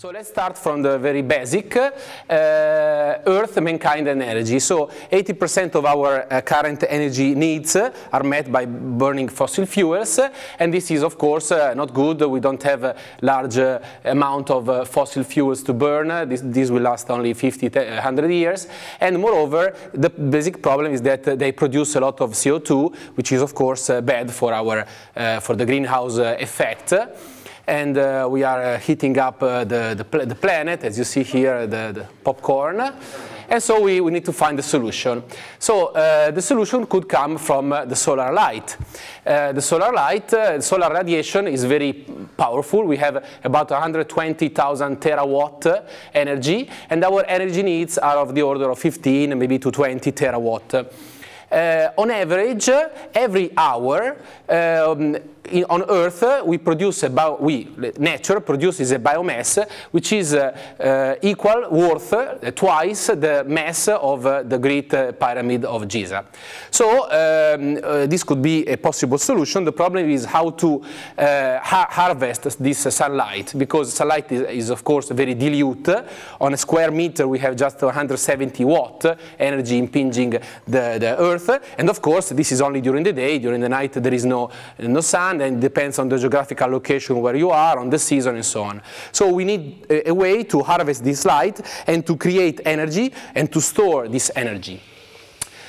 So let's start from the very basic, Earth, mankind and energy. So 80% of our current energy needs are met by burning fossil fuels, and this is of course not good. We don't have a large amount of fossil fuels to burn. This will last only 50, 100 years, and moreover the basic problem is that they produce a lot of CO2, which is of course bad for for the greenhouse effect. And we are heating up the planet, as you see here, the popcorn. And so we need to find a solution. So the solution could come from the solar light. The solar radiation is very powerful. We have about 120,000 terawatt energy, and our energy needs are of the order of 15, maybe to 20 terawatt. On average, every hour on Earth, nature produces a biomass which is worth twice the mass of the Great Pyramid of Giza. So this could be a possible solution. The problem is how to harvest this sunlight, because sunlight is of course very dilute. On a square meter we have just 170 watt energy impinging the Earth, and of course this is only during the day. During the night there is no sun, and it depends on the geographical location where you are, on the season and so on. So we need a way to harvest this light and to create energy and to store this energy.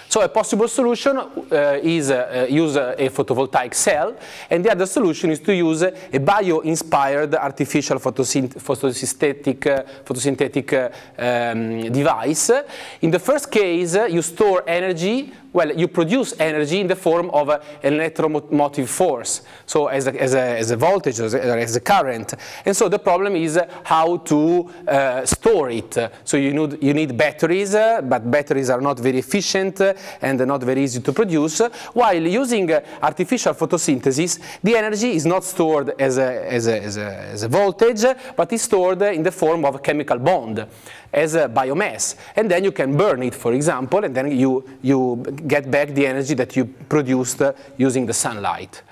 So a possible solution is use a photovoltaic cell, and the other solution is to use a bio-inspired artificial photosynthetic device. In the first case, you store energy. Well, you produce energy in the form of an electromotive force, so as a voltage, as a current. And so the problem is how to store it. So you need batteries, but batteries are not very efficient and not very easy to produce. While using artificial photosynthesis, the energy is not stored as a voltage, but is stored in the form of a chemical bond, as a biomass, and then you can burn it, for example, and then you get back the energy that you produced using the sunlight.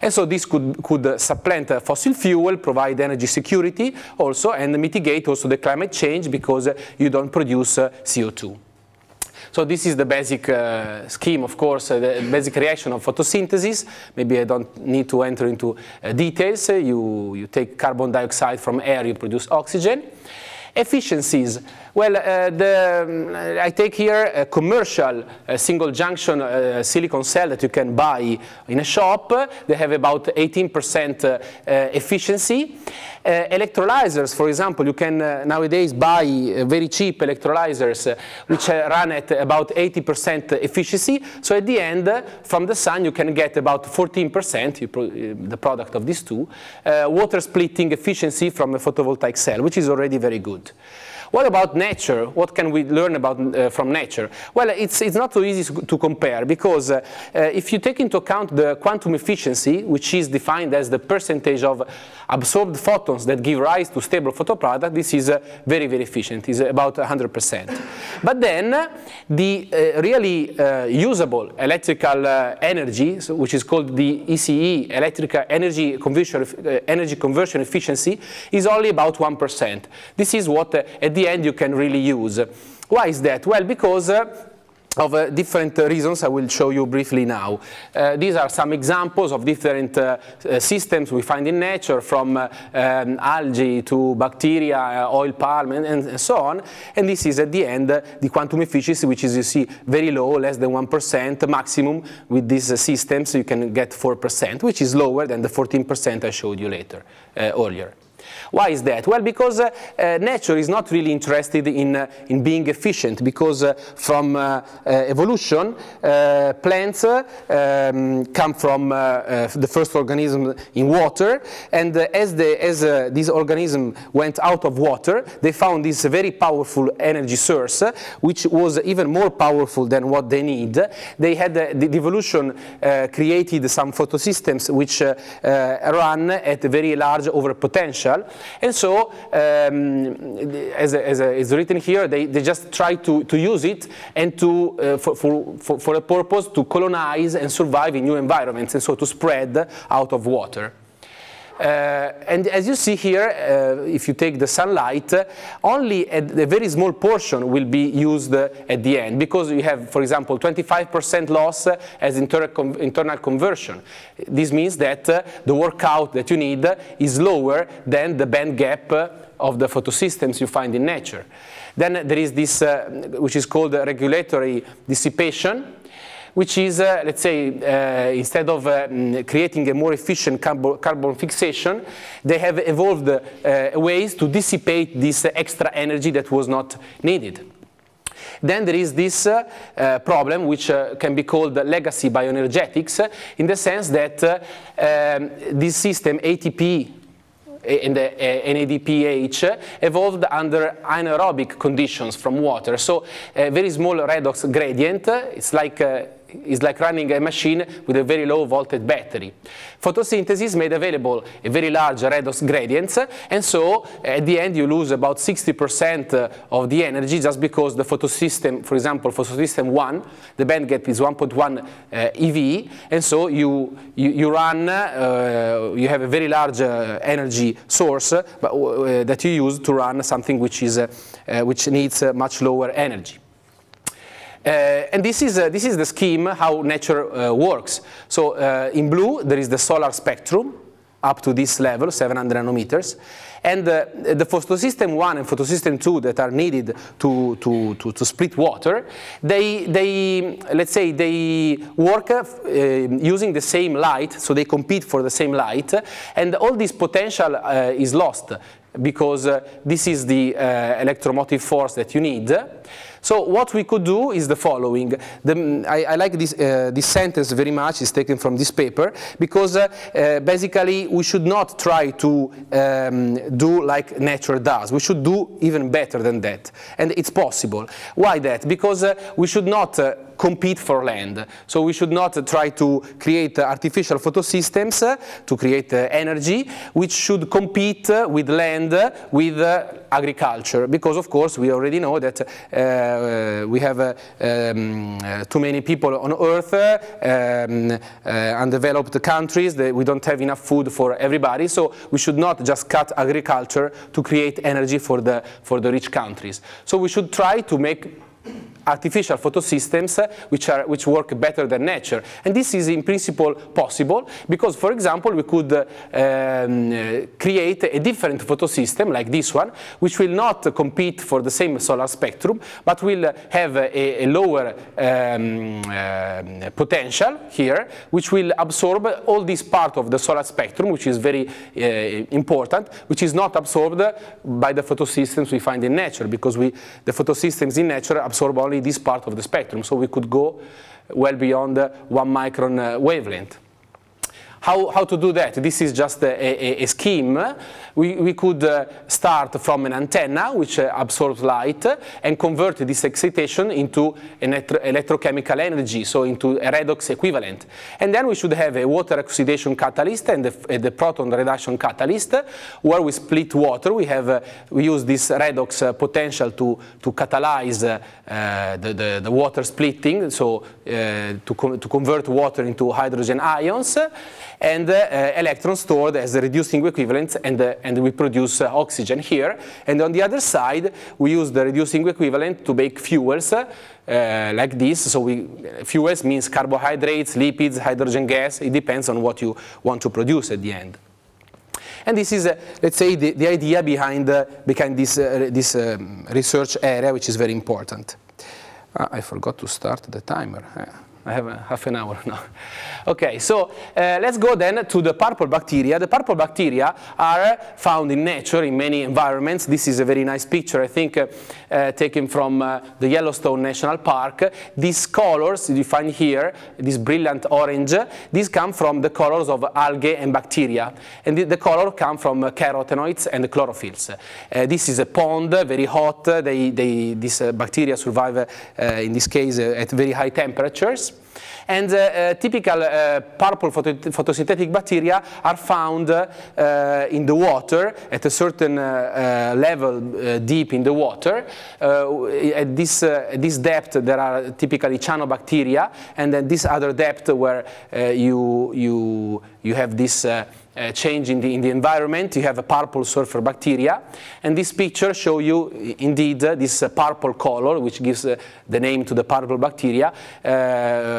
And so this could supplant fossil fuel, provide energy security also, and mitigate also the climate change, because you don't produce CO2. So this is the basic scheme, of course, the basic reaction of photosynthesis. Maybe I don't need to enter into details. You take carbon dioxide from air, you produce oxygen. Efficiencies. Well, I take here a commercial single junction silicon cell that you can buy in a shop. They have about 18% efficiency. Electrolyzers, for example, you can nowadays buy very cheap electrolyzers which run at about 80% efficiency. So at the end, from the sun, you can get about 14%, the product of these two, water splitting efficiency from a photovoltaic cell, which is already very good. What about nature? What can we learn about from nature? Well, it's not so easy to compare, because if you take into account the quantum efficiency, which is defined as the percentage of absorbed photons that give rise to stable photoproduct, this is very, very efficient. It's about 100%. But then the really usable electrical energy, which is called the ECE, electrical energy conversion efficiency, is only about 1%. This is what at the end you can really use. Why is that? Well, because of different reasons I will show you briefly now. These are some examples of different systems we find in nature, from algae to bacteria, oil palm, and so on. And this is at the end the quantum efficiency, which is, you see, very low, less than 1%. Maximum with these systems you can get 4%, which is lower than the 14% I showed you earlier. Why is that? Well, because nature is not really interested in being efficient, because from evolution, plants come from the first organism in water, and as these organisms went out of water, they found this very powerful energy source, which was even more powerful than what they need. They had the evolution created some photosystems which run at a very large overpotential. And so, as is written here, they just try to use it and for a purpose to colonize and survive in new environments, and so to spread out of water. And as you see here, if you take the sunlight, only a very small portion will be used at the end, because you have, for example, 25% loss as internal conversion. This means that the workout that you need is lower than the band gap of the photosystems you find in nature. Then there is this, which is called regulatory dissipation, which is, let's say, instead of creating a more efficient carbon fixation, they have evolved ways to dissipate this extra energy that was not needed. Then there is this problem, which can be called legacy bioenergetics, in the sense that this system, ATP and NADPH, evolved under anaerobic conditions from water. So a very small redox gradient, it's like running a machine with a very low voltage battery. Photosynthesis made available a very large redox gradients, and so at the end you lose about 60% of the energy, just because the photosystem, for example, photosystem 1, the band gap is 1.1 eV, and so you run, you have a very large energy source that you use to run something which needs much lower energy. And this is the scheme how nature works. So in blue there is the solar spectrum up to this level, 700 nanometers, and the photosystem 1 and photosystem 2 that are needed to split water, let's say they work using the same light, so they compete for the same light, and all this potential is lost, because this is the electromotive force that you need. So what we could do is the following. I like this sentence very much. It's taken from this paper, because basically we should not try to do like nature does. We should do even better than that. And it's possible. Why that? Because we should not compete for land. So we should not try to create artificial photosystems to create energy, which should compete with land, with agriculture, because of course we already know that we have too many people on earth, undeveloped countries, we don't have enough food for everybody, so we should not just cut agriculture to create energy for the rich countries. So we should try to make artificial photosystems which work better than nature. And this is in principle possible, because, for example, we could create a different photosystem like this one, which will not compete for the same solar spectrum, but will have a lower potential here, which will absorb all this part of the solar spectrum, which is very important, which is not absorbed by the photosystems we find in nature, because the photosystems in nature absorb only this part of the spectrum, so we could go well beyond 1 micron wavelength. How to do that? This is just a scheme. We could start from an antenna which absorbs light and convert this excitation into an electrochemical energy, so into a redox equivalent. And then we should have a water oxidation catalyst and the proton reduction catalyst, where we split water. We use this redox potential to catalyze the water splitting, so to convert water into hydrogen ions, and electrons stored as the reducing equivalents, and we produce oxygen here. And on the other side, we use the reducing equivalent to make fuels like this. So fuels means carbohydrates, lipids, hydrogen gas. It depends on what you want to produce at the end. And this is, let's say, the idea behind this research area, which is very important. I forgot to start the timer. I have half an hour now. Okay, so let's go then to the purple bacteria. The purple bacteria are found in nature in many environments. This is a very nice picture, I think, taken from the Yellowstone National Park. These colors you find here, this brilliant orange, these come from the colors of algae and bacteria. And the color come from carotenoids and chlorophyls. This is a pond, very hot. These bacteria survive, in this case, at very high temperatures. And typical purple photosynthetic bacteria are found in the water at a certain level deep in the water. At this depth there are typically cyanobacteria, and then this other depth where you have this change in the environment. You have a purple sulfur bacteria, and this picture shows you indeed this purple color, which gives the name to the purple bacteria,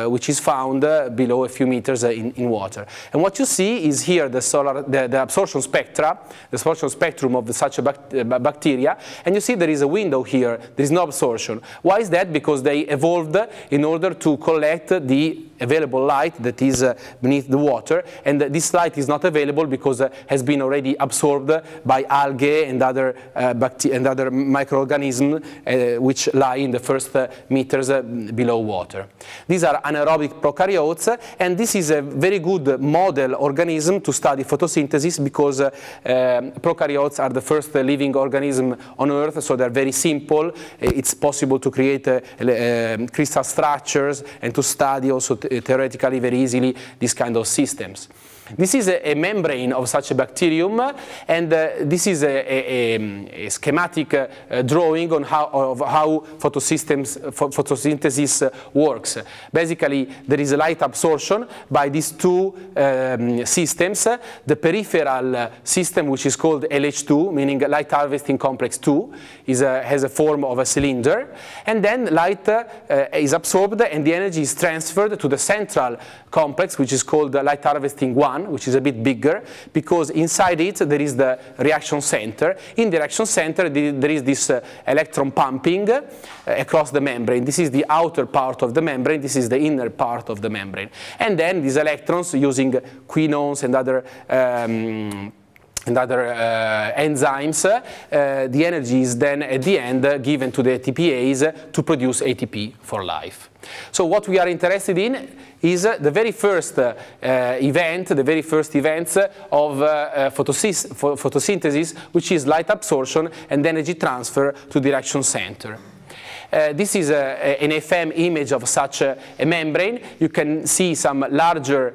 which is found below a few meters in water. And what you see is here the absorption spectra, the absorption spectrum of such a bacteria, and you see there is a window here. There is no absorption. Why is that? Because they evolved in order to collect the available light that is beneath the water, and this light is not available because it has been already absorbed by algae and other microorganisms which lie in the first meters below water. These are anaerobic prokaryotes, and this is a very good model organism to study photosynthesis because prokaryotes are the first living organism on Earth, so they're very simple. It's possible to create crystal structures and to study also theoretically very easily these kind of systems. This is a membrane of such a bacterium, and this is a schematic drawing on how photosynthesis works. Basically, there is a light absorption by these two systems. The peripheral system, which is called LH2, meaning light harvesting complex 2, has a form of a cylinder, and then light is absorbed and the energy is transferred to the central complex, which is called light harvesting 1, which is a bit bigger, because inside it there is the reaction center. In the reaction center there is this electron pumping across the membrane. This is the outer part of the membrane, this is the inner part of the membrane. And then these electrons, using quinones and other enzymes, the energy is then at the end given to the ATPase to produce ATP for life. So what we are interested in is the very first events of photosynthesis, which is light absorption and energy transfer to the reaction center. This is an FM image of such a membrane. You can see some larger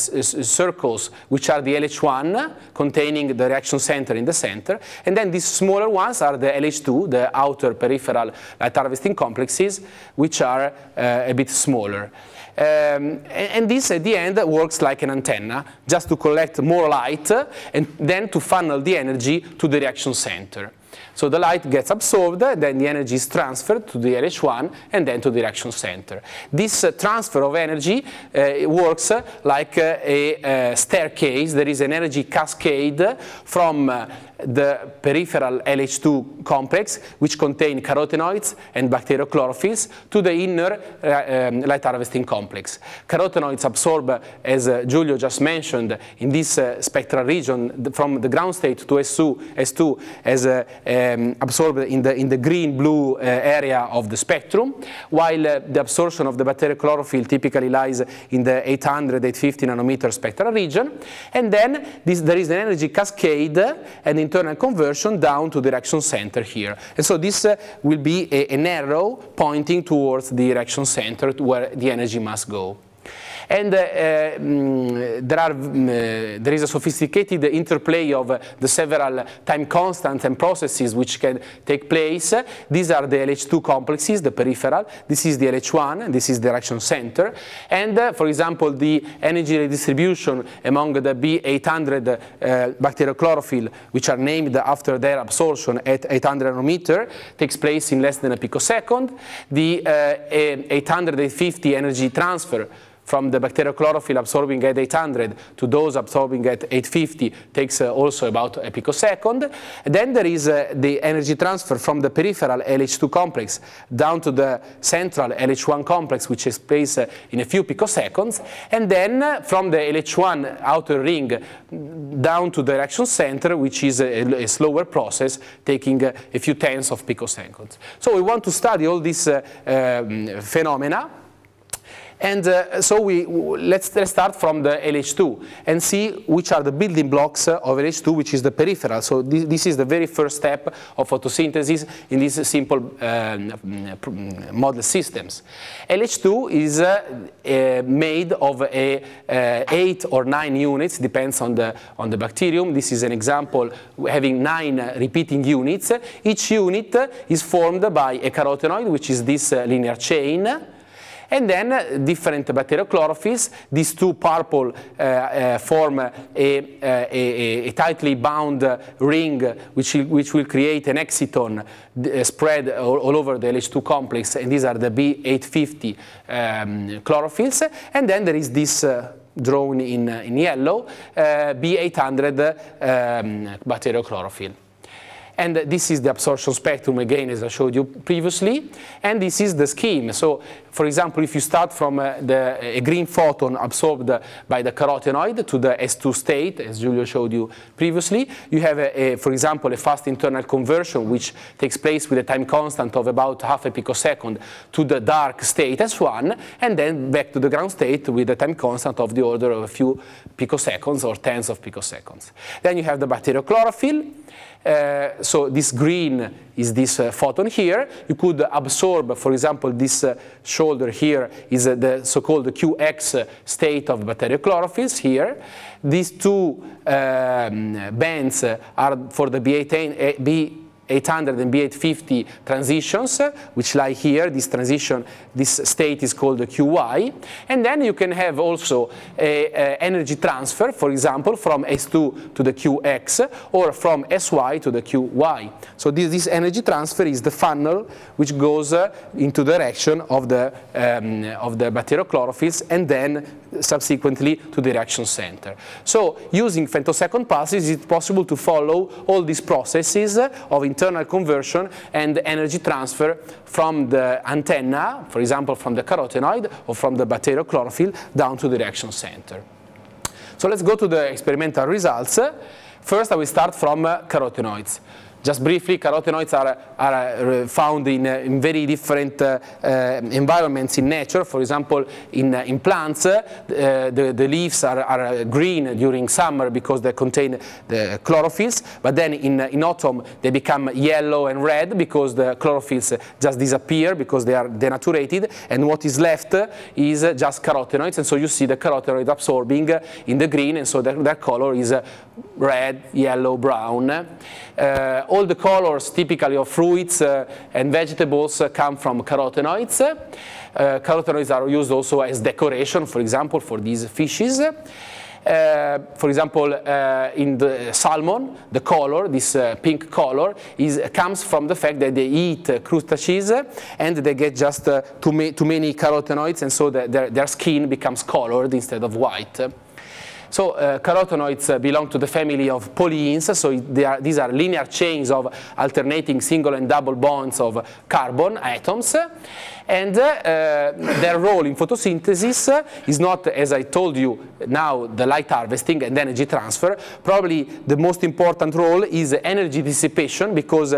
circles, which are the LH1, containing the reaction center in the center. And then these smaller ones are the LH2, the outer peripheral light harvesting complexes, which are a bit smaller. And this, at the end, works like an antenna, just to collect more light and then to funnel the energy to the reaction center. So the light gets absorbed, then the energy is transferred to the LH1 and then to the reaction center. This transfer of energy works like a staircase. There is an energy cascade from the peripheral LH2 complex, which contain carotenoids and bacteriochlorophylls, to the inner light harvesting complex. Carotenoids absorb, as Giulio just mentioned, in this spectral region from the ground state to S2 as absorbed in the green-blue area of the spectrum, while the absorption of the bacteriochlorophyll typically lies in the 800-850 nanometer spectral region. And then there is an energy cascade and internal conversion down to the reaction center here. And so this will be an arrow pointing towards the reaction center where the energy must go. And there is a sophisticated interplay of the several time constants and processes which can take place. These are the LH2 complexes, the peripheral. This is the LH1, and this is the reaction center. And for example, the energy redistribution among the B800 bacteriochlorophyll, which are named after their absorption at 800 nanometer, takes place in less than a picosecond. The 850 energy transfer from the bacteriochlorophyll absorbing at 800 to those absorbing at 850 takes also about a picosecond. Then there is the energy transfer from the peripheral LH2 complex down to the central LH1 complex, which takes place in a few picoseconds. And then from the LH1 outer ring down to the reaction center, which is a slower process, taking a few tenths of picoseconds. So we want to study all these phenomena. And so let's start from the LH2 and see which are the building blocks of LH2, which is the peripheral. So this is the very first step of photosynthesis in these simple model systems. LH2 is made of 8 or 9 units, depends on the bacterium. This is an example having 9 repeating units. Each unit is formed by a carotenoid, which is this linear chain. And then different bacteriochlorophylls. These two purple form a tightly bound ring which will create an exciton spread all over the LH2 complex, and these are the B850 chlorophylls. And then there is this drawn in yellow B800 bacteriochlorophyll. And this is the absorption spectrum, again, as I showed you previously. And this is the scheme. So, for example, if you start from a green photon absorbed by the carotenoid to the S2 state, as Giulio showed you previously, you have, for example, a fast internal conversion, which takes place with a time constant of about half a picosecond to the dark state S1, and then back to the ground state with a time constant of the order of a few picoseconds or tens of picoseconds. Then you have the bacteriochlorophyll. So this green is this photon here. You could absorb, for example, this shoulder here is the so-called QX state of bacteriochlorophylls here. These two bands are for the B800 and B850 transitions, which lie here. This transition, this state is called the QY. And then you can have also a energy transfer, for example, from S2 to the QX, or from SY to the QY. So this energy transfer is the funnel which goes into the direction of the bacteriochlorophylls, and then subsequently to the reaction center. So using femtosecond pulses, it's possible to follow all these processes of internal conversion and energy transfer from the antenna, for example from the carotenoid or from the bacteriochlorophyll, down to the reaction center. So let's go to the experimental results. First I will start from carotenoids. Just briefly, carotenoids are found in very different environments in nature. For example, in plants, the leaves are green during summer because they contain the chlorophylls, but then in autumn they become yellow and red because the chlorophylls just disappear because they are denaturated, and what is left is just carotenoids, and so you see the carotenoid absorbing in the green, and so their color is red, yellow, brown. All the colors typically of fruits and vegetables come from carotenoids. Carotenoids are used also as decoration, for example, for these fishes. For example, in the salmon, the color, this pink color, comes from the fact that they eat crustaceans and they get just too many carotenoids, and so their skin becomes colored instead of white. So carotenoids belong to the family of polyenes, so these are linear chains of alternating single and double bonds of carbon atoms. And their role in photosynthesis is not, as I told you, now the light harvesting and energy transfer. Probably the most important role is energy dissipation, because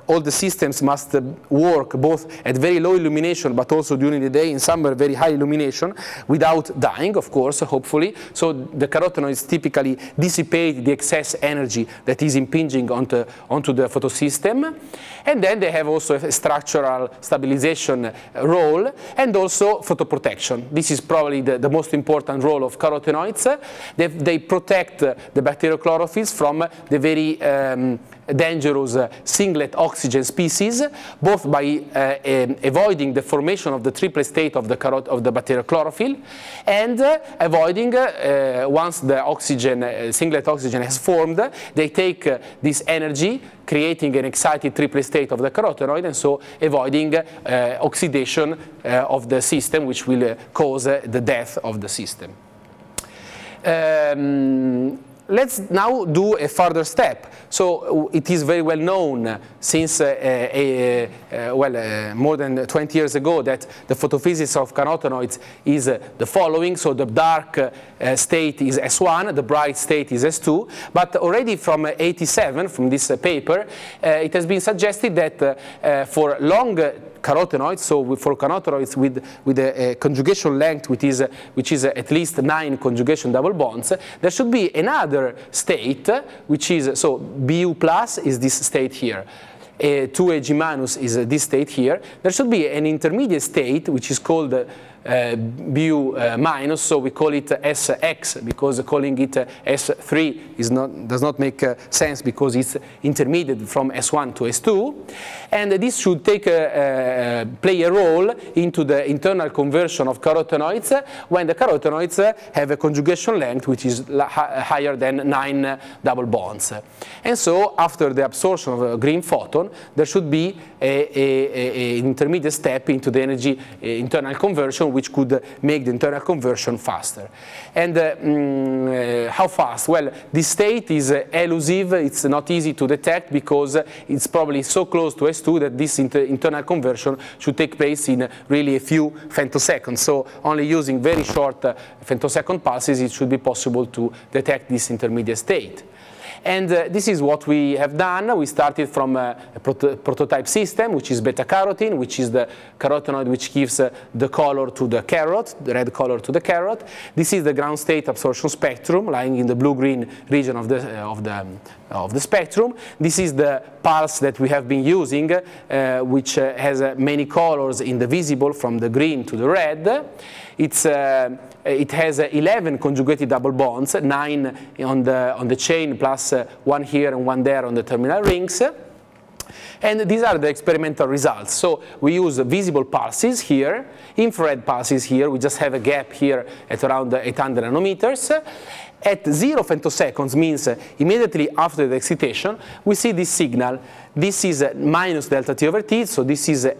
all the systems must work both at very low illumination but also during the day, in summer very high illumination, without dying, of course, hopefully. So the carotenoids typically dissipate the excess energy that is impinging onto the photosystem. And then they have also a structural stabilization role and also photoprotection. This is probably the most important role of carotenoids. They protect the bacteriochlorophyls from the very dangerous singlet oxygen species, both by avoiding the formation of the triplet state of the bacteriochlorophyll, and avoiding, once the oxygen, singlet oxygen has formed, they take this energy, creating an excited triplet state of the carotenoid, and so avoiding oxidation of the system, which will cause the death of the system. Let's now do a further step. So it is very well known since more than 20 years ago that the photophysics of carotenoids is the following. So the dark state is S1, the bright state is S2. But already from '87, from this paper, it has been suggested that for long carotenoids, so for carotenoids with a conjugation length which is at least 9 conjugation double bonds, there should be another state, which is, so Bu plus is this state here. 2Ag minus is this state here. There should be an intermediate state which is called Bu minus, so we call it Sx, because calling it S3 does not make sense because it's intermediate from S1 to S2. And this should play a role into the internal conversion of carotenoids when the carotenoids have a conjugation length which is higher than 9 double bonds. And so after the absorption of a green photon, there should be an intermediate step into the energy internal conversion, which could make the internal conversion faster. And how fast? Well, this state is elusive. It's not easy to detect because it's probably so close to S2 that this internal conversion should take place in really a few femtoseconds. So only using very short femtosecond pulses, it should be possible to detect this intermediate state. And this is what we have done. We started from a prototype system, which is beta-carotene, which is the carotenoid which gives the color to the carrot, the red color to the carrot. This is the ground state absorption spectrum, lying in the blue-green region of the spectrum. This is the pulse that we have been using, which has many colors in the visible, from the green to the red. It has 11 conjugated double bonds, 9 on the chain plus 1 here and 1 there on the terminal rings. And these are the experimental results. So we use visible pulses here, infrared pulses here. We just have a gap here at around 800 nanometers. At 0 femtoseconds, means immediately after the excitation, we see this signal. This is minus delta T over T, so this is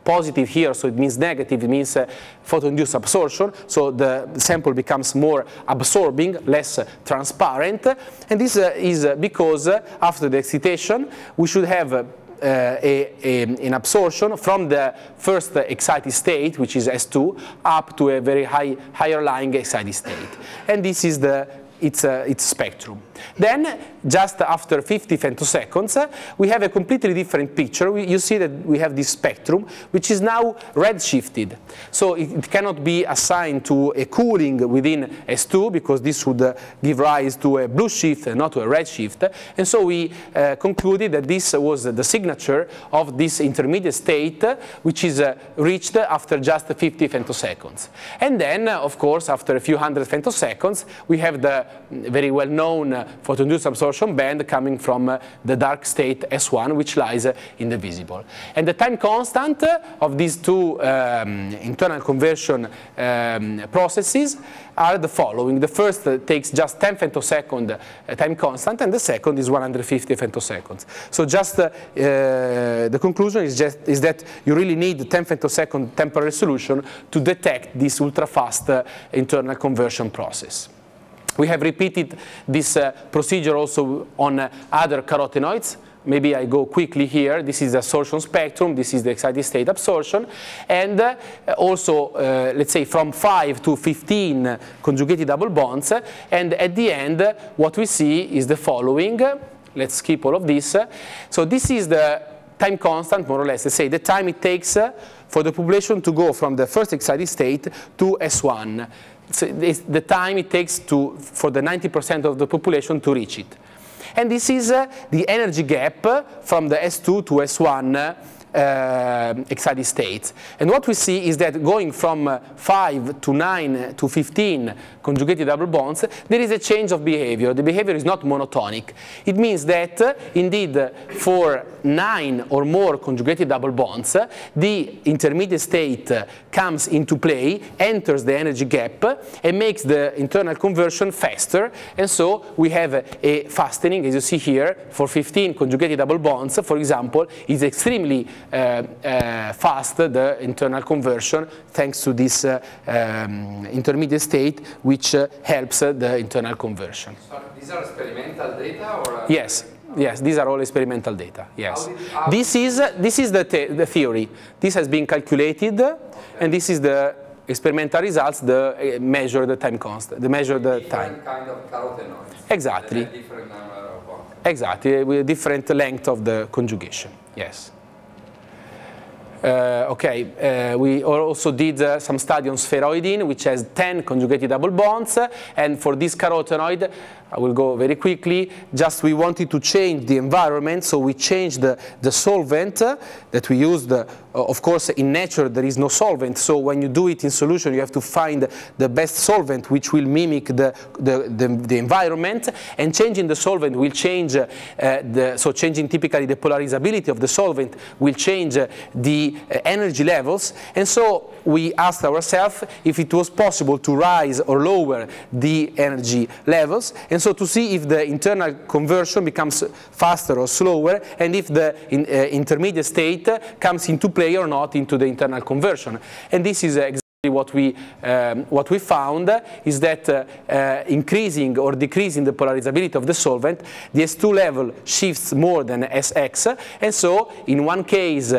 positive here, so it means negative, it means photoinduced absorption, so the sample becomes more absorbing, less transparent, and this is because after the excitation we should have an absorption from the first excited state, which is S2, up to a very higher lying excited state, and this is its spectrum. Then, just after 50 femtoseconds, we have a completely different picture. You see that we have this spectrum, which is now red-shifted. So it cannot be assigned to a cooling within S2, because this would give rise to a blue shift and not to a red shift. And so we concluded that this was the signature of this intermediate state, which is reached after just 50 femtoseconds. And then, of course, after a few hundred femtoseconds, we have the very well-known photoinduced absorption band coming from the dark state S1, which lies in the visible. And the time constant of these two internal conversion processes are the following. The first takes just 10 femtosecond time constant, and the second is 150 femtoseconds. So just the conclusion is that you really need 10 femtosecond temporal resolution to detect this ultra-fast internal conversion process. We have repeated this procedure also on other carotenoids. Maybe I go quickly here. This is the absorption spectrum. This is the excited state absorption. And also, let's say, from 5 to 15 conjugated double bonds. And at the end, what we see is the following. Let's skip all of this. So this is the time constant, more or less. Let's say the time it takes for the population to go from the first excited state to S1. So the time it takes for the 90% of the population to reach it. And this is the energy gap from the S2 to S1 excited states. And what we see is that going from 5 to 9 to 15 conjugated double bonds, there is a change of behavior. The behavior is not monotonic. It means that, indeed, for 9 or more conjugated double bonds, the intermediate state comes into play, enters the energy gap, and makes the internal conversion faster. And so we have a fastening, as you see here, for 15 conjugated double bonds, for example, is extremely fast, the internal conversion, thanks to this intermediate state, which helps the internal conversion. So these are experimental data, or? Yes. Yes, these are all experimental data. Yes, this is the theory. This has been calculated, okay. And this is the experimental results. The measure the time constant. The measure the time. Different kind of carotenoids. Exactly. Different number of bonds. Exactly, with different length of the conjugation. Yes. We also did some study on spheroidine, which has 10 conjugated double bonds, and for this carotenoid, I will go very quickly, just we wanted to change the environment, so we changed the solvent that we used. Of course, in nature there is no solvent, so when you do it in solution you have to find the best solvent which will mimic the environment, and changing the solvent will change, so changing typically the polarizability of the solvent will change the energy levels, and so we asked ourselves if it was possible to rise or lower the energy levels, and so to see if the internal conversion becomes faster or slower, and if the intermediate state comes into play or not into the internal conversion. And this is exactly what we found, is that increasing or decreasing the polarizability of the solvent, the S2 level shifts more than Sx, and so in one case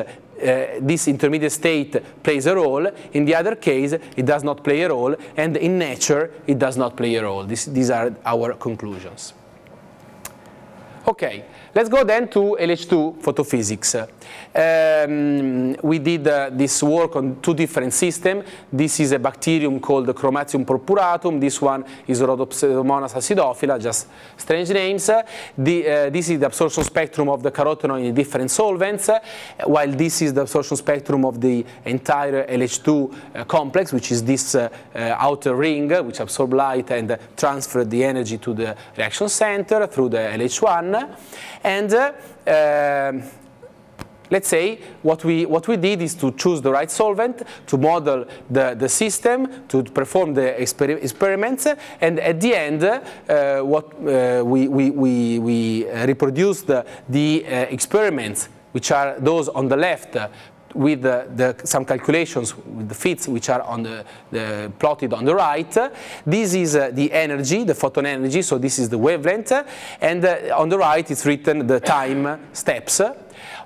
this intermediate state plays a role, in the other case it does not play a role, and in nature it does not play a role. These are our conclusions. Okay, let's go then to LH2 photophysics. We did this work on two different systems. This is a bacterium called Chromatium purpuratum. This one is Rhodopseudomonas acidophila, just strange names. This is the absorption spectrum of the carotenoid in different solvents, while this is the absorption spectrum of the entire LH2 complex, which is this outer ring, which absorbs light and transfers the energy to the reaction center through the LH1. And let's say what we did is to choose the right solvent, to model the system, to perform the experiments, and at the end we reproduced the experiments, which are those on the left, with some calculations with the fits which are on the plotted on the right. This is the energy, the photon energy, so this is the wavelength, and on the right it's written the time steps.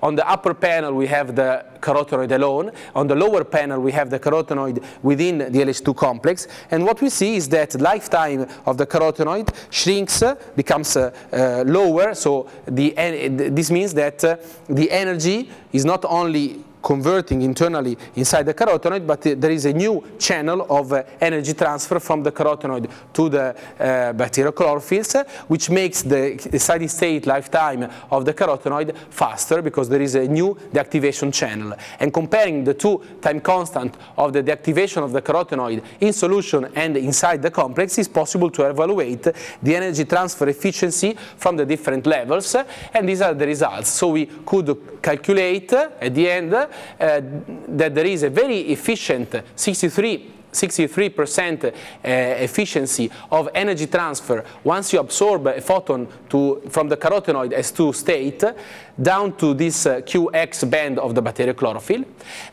On the upper panel we have the carotenoid alone. On the lower panel we have the carotenoid within the LH2 complex, and what we see is that the lifetime of the carotenoid shrinks, becomes lower, so this means that the energy is not only converting internally inside the carotenoid, but there is a new channel of energy transfer from the carotenoid to the bacteriochlorophylls, which makes the steady state lifetime of the carotenoid faster, because there is a new deactivation channel. And comparing the two time constant of the deactivation of the carotenoid in solution and inside the complex, is possible to evaluate the energy transfer efficiency from the different levels, and these are the results. So we could calculate at the end that there is a very efficient 63% efficiency of energy transfer once you absorb a photon from the carotenoid S2 state down to this QX band of the bacteriochlorophyll.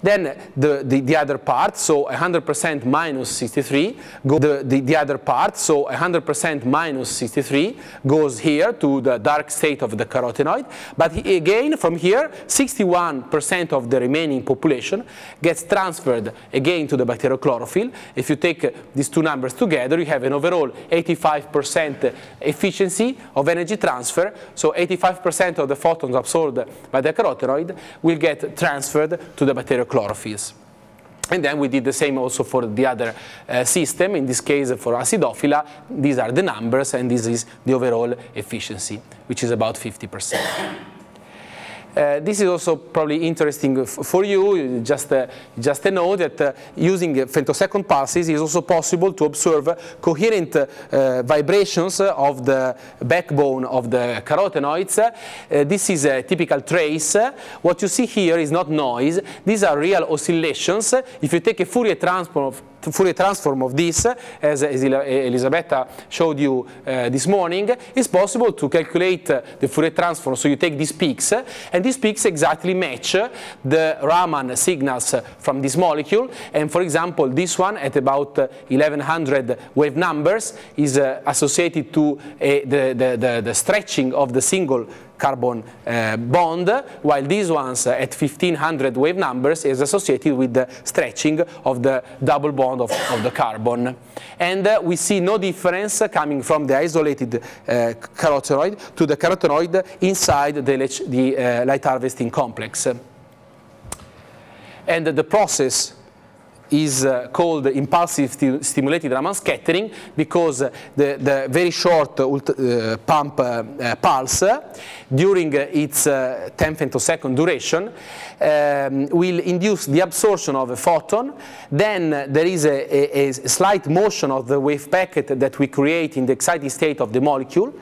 Then the other part, so 100% minus 63, the other part, so 100% minus 63 goes here to the dark state of the carotenoid. But again, from here, 61% of the remaining population gets transferred again to the bacteriochlorophyll. If you take these two numbers together, you have an overall 85% efficiency of energy transfer. So 85% of the photons absorbed by the carotenoid will get transferred to the bacteriochlorophylls. And then we did the same also for the other system. In this case, for acidophila, these are the numbers, and this is the overall efficiency, which is about 50%. This is also probably interesting for you, just a note that using femtosecond pulses is also possible to observe coherent vibrations of the backbone of the carotenoids. This is a typical trace. What you see here is not noise. These are real oscillations. If you take a Fourier transform of this, as Elisabetta showed you this morning, it's possible to calculate the Fourier transform. So you take these peaks, and these peaks exactly match the Raman signals from this molecule. And for example, this one at about 1100 wave numbers is associated to the stretching of the single carbon bond, while these ones at 1500 wave numbers is associated with the stretching of the double bond of the carbon. And we see no difference coming from the isolated carotenoid to the carotenoid inside the light harvesting complex. and the process is called impulsive stimulated Raman scattering, because the very short pump pulse during its 10 femtosecond duration will induce the absorption of a photon. Then there is a slight motion of the wave packet that we create in the excited state of the molecule,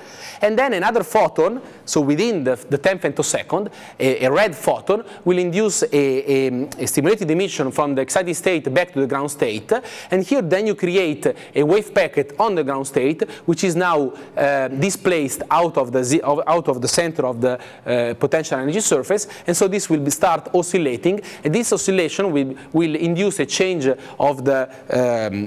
and then another photon, so within the 10 femtosecond, a red photon will induce a stimulated emission from the excited state back to the ground state, and here then you create a wave packet on the ground state, which is now displaced out of the center of the potential energy surface, and so this will start oscillating, and this oscillation will induce a change of the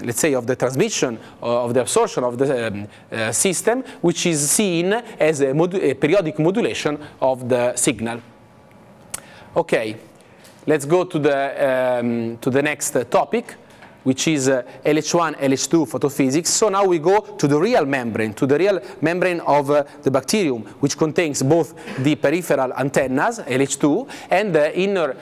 let's say of the transmission of the absorption of the system, which is seen as a periodic modulation of the signal. Okay, let's go to the next topic, which is LH1, LH2 photophysics. So now we go to the real membrane, of the bacterium, which contains both the peripheral antennas, LH2, and the inner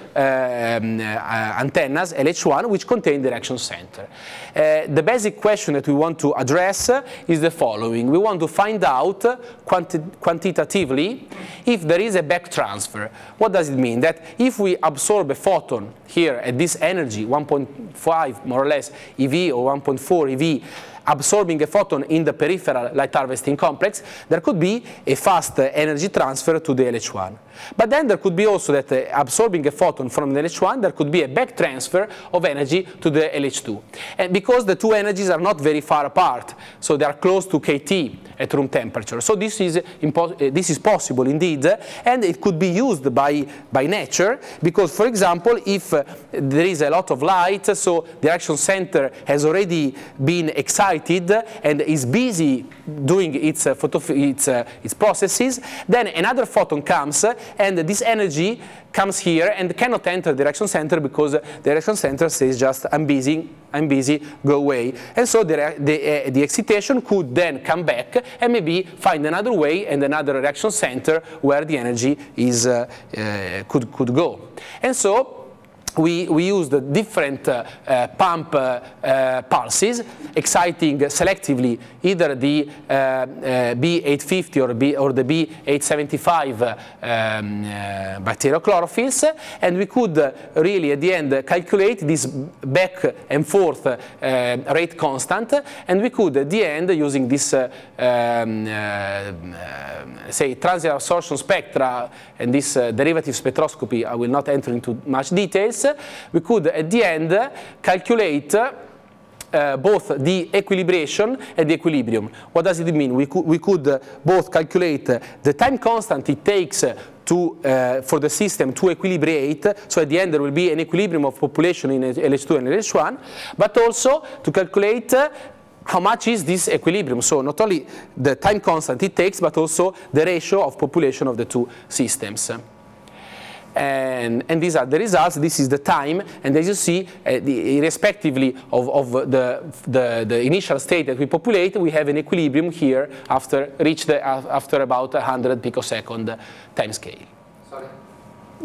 antennas, LH1, which contain the reaction center. The basic question that we want to address is the following. We want to find out quantitatively if there is a back transfer. What does it mean? That if we absorb a photon here at this energy, 1.5 more or less EV or 1.4 EV, absorbing a photon in the peripheral light harvesting complex, there could be a fast energy transfer to the LH1. But then there could be also that absorbing a photon from the LH1, there could be a back transfer of energy to the LH2. And because the two energies are not very far apart, so they are close to kT at room temperature. So this is possible indeed, and it could be used by nature, because, for example, if there is a lot of light, so the reaction center has already been excited and is busy doing its processes, then another photon comes, and this energy comes here and cannot enter the reaction center because the reaction center says just I'm busy, go away. And so the excitation could then come back and maybe find another way and another reaction center where the energy is could go. And so we used different pump pulses, exciting selectively either the B850 or the B875 bacterial chlorophylls, and we could really at the end calculate this back and forth rate constant, and we could at the end, using this say transient absorption spectra and this derivative spectroscopy, I will not enter into much details, we could at the end calculate both the equilibration and the equilibrium. What does it mean? We could both calculate the time constant it takes for the system to equilibrate, so at the end there will be an equilibrium of population in LH2 and LH1, but also to calculate how much is this equilibrium, so not only the time constant it takes, but also the ratio of population of the two systems. And these are the results. This is the time, and as you see, irrespectively of the initial state that we populate, we have an equilibrium here after about 100 picosecond time scale. Sorry?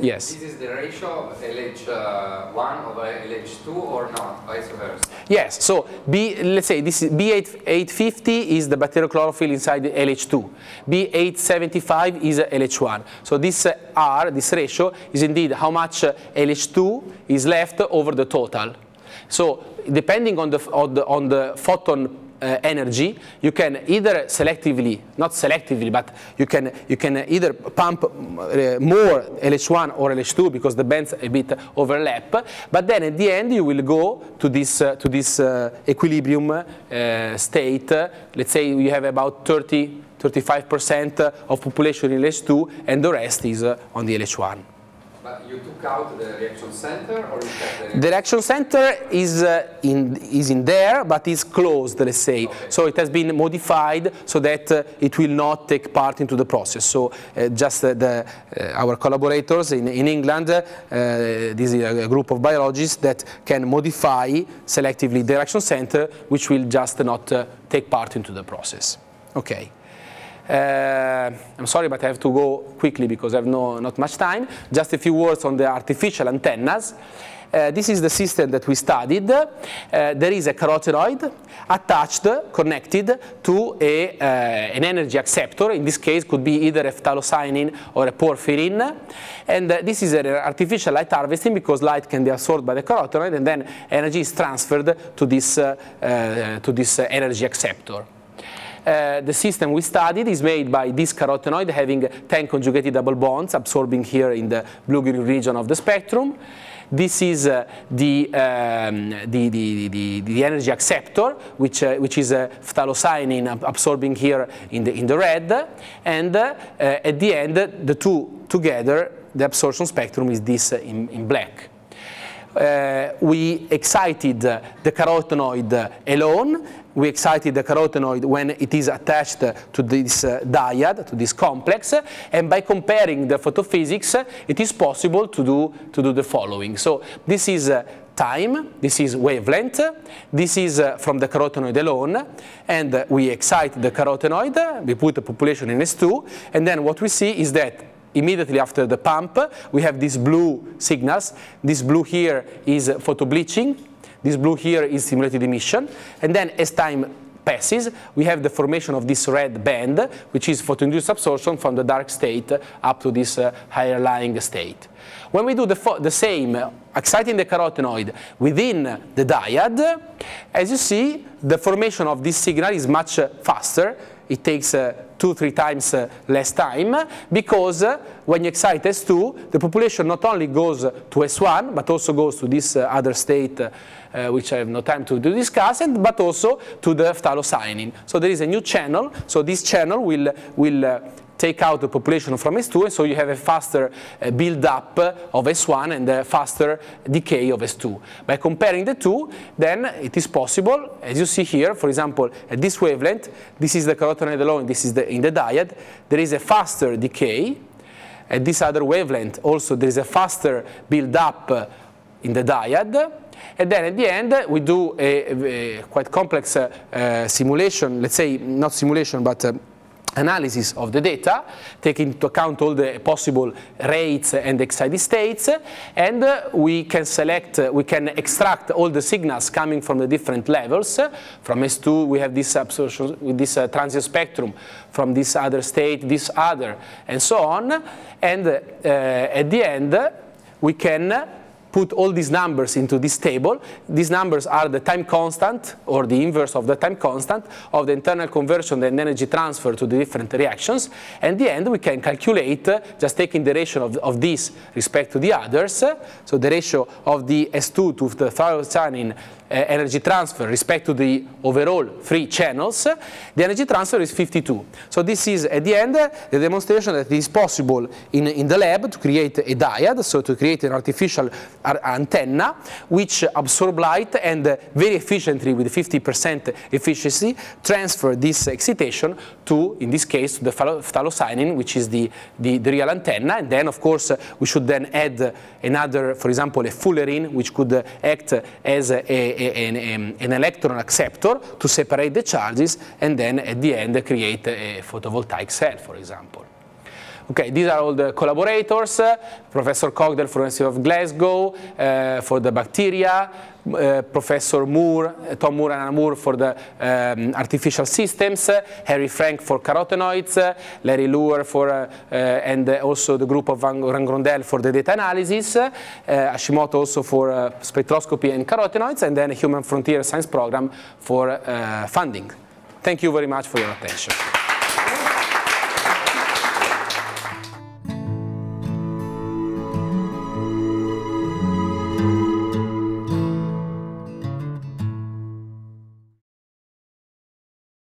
Yes. This is the ratio of LH1 over LH2 or not, vice versa? Yes, so let's say this is B850 is the bacterial chlorophyll inside the LH2. B875 is LH1. So this R, this ratio, is indeed how much LH2 is left over the total. So depending on the photon energy, you can either selectively, not selectively, but you can either pump more LH1 or LH2 because the bands a bit overlap, but then at the end you will go to this equilibrium state. Let's say you have about 35% of population in LH2 and the rest is on the LH1. But you took out the reaction center, or you kept the reaction center is in there, but is closed, let's say. Okay. So it has been modified so that it will not take part into the process. So just our collaborators in England, this is a group of biologists that can modify selectively the reaction center, which will just not take part into the process. Okay. I'm sorry, but I have to go quickly because I have not much time. Just a few words on the artificial antennas. this is the system that we studied. There is a carotenoid attached, connected to an energy acceptor. In this case, could be either a phthalocyanin or a porphyrin. And this is an artificial light harvesting because light can be absorbed by the carotenoid, and then energy is transferred to this energy acceptor. The system we studied is made by this carotenoid having 10 conjugated double bonds absorbing here in the blue-green region of the spectrum. This is the energy acceptor, which is a phthalocyanin absorbing here in the red, and at the end, the two together, the absorption spectrum is this in black. We excited the carotenoid alone. We excited the carotenoid when it is attached to this dyad, to this complex, and by comparing the photophysics, it is possible to do the following. So this is time, this is wavelength, this is from the carotenoid alone, and we excite the carotenoid, we put the population in S2, and then what we see is that immediately after the pump, we have these blue signals. This blue here is photobleaching. This blue here is stimulated emission. And then as time passes, we have the formation of this red band, which is photoinduced absorption from the dark state up to this higher lying state. When we do the same, exciting the carotenoid within the dyad, as you see, the formation of this signal is much faster. It takes 2-3 times less time, because when you excite S2, the population not only goes to S1, but also goes to this other state, which I have no time to discuss, but also to the phthalocyanin. So there is a new channel. So this channel will take out the population from S2, and so you have a faster build-up of S1 and a faster decay of S2. By comparing the two, then it is possible, as you see here, for example, at this wavelength, this is the carotenoid alone, this is in the dyad, there is a faster decay. At this other wavelength, also there is a faster build-up in the dyad. And then at the end, we do a quite complex simulation, let's say not simulation, but analysis of the data, taking into account all the possible rates and excited states, and we can extract all the signals coming from the different levels. From S2, we have this absorption with this transient spectrum, from this other state, this other, and so on. And at the end, we can put all these numbers into this table. These numbers are the time constant, or the inverse of the time constant, of the internal conversion and energy transfer to the different reactions. And at the end, we can calculate, just taking the ratio of this respect to the others, so the ratio of the S2 to the phthalocyanin energy transfer respect to the overall 3 channels, the energy transfer is 52. So this is, at the end, the demonstration that it is possible in the lab to create a dyad, so to create an artificial antenna which absorb light and very efficiently, with 50% efficiency, transfer this excitation to, in this case, to the phthalocyanin, which is the real antenna. And then, of course, we should then add another, for example, a fullerene, which could act as an electron acceptor to separate the charges, and then at the end create a photovoltaic cell, for example. Okay, these are all the collaborators. Professor Cogdell from the University of Glasgow for the bacteria, Professor Moore, Tom Moore and Anna Moore for the artificial systems, Harry Frank for carotenoids, Larry Luer for, and also the group of Van Grondel for the data analysis, Hashimoto also for spectroscopy and carotenoids, and then a Human Frontier Science Program for funding. Thank you very much for your attention.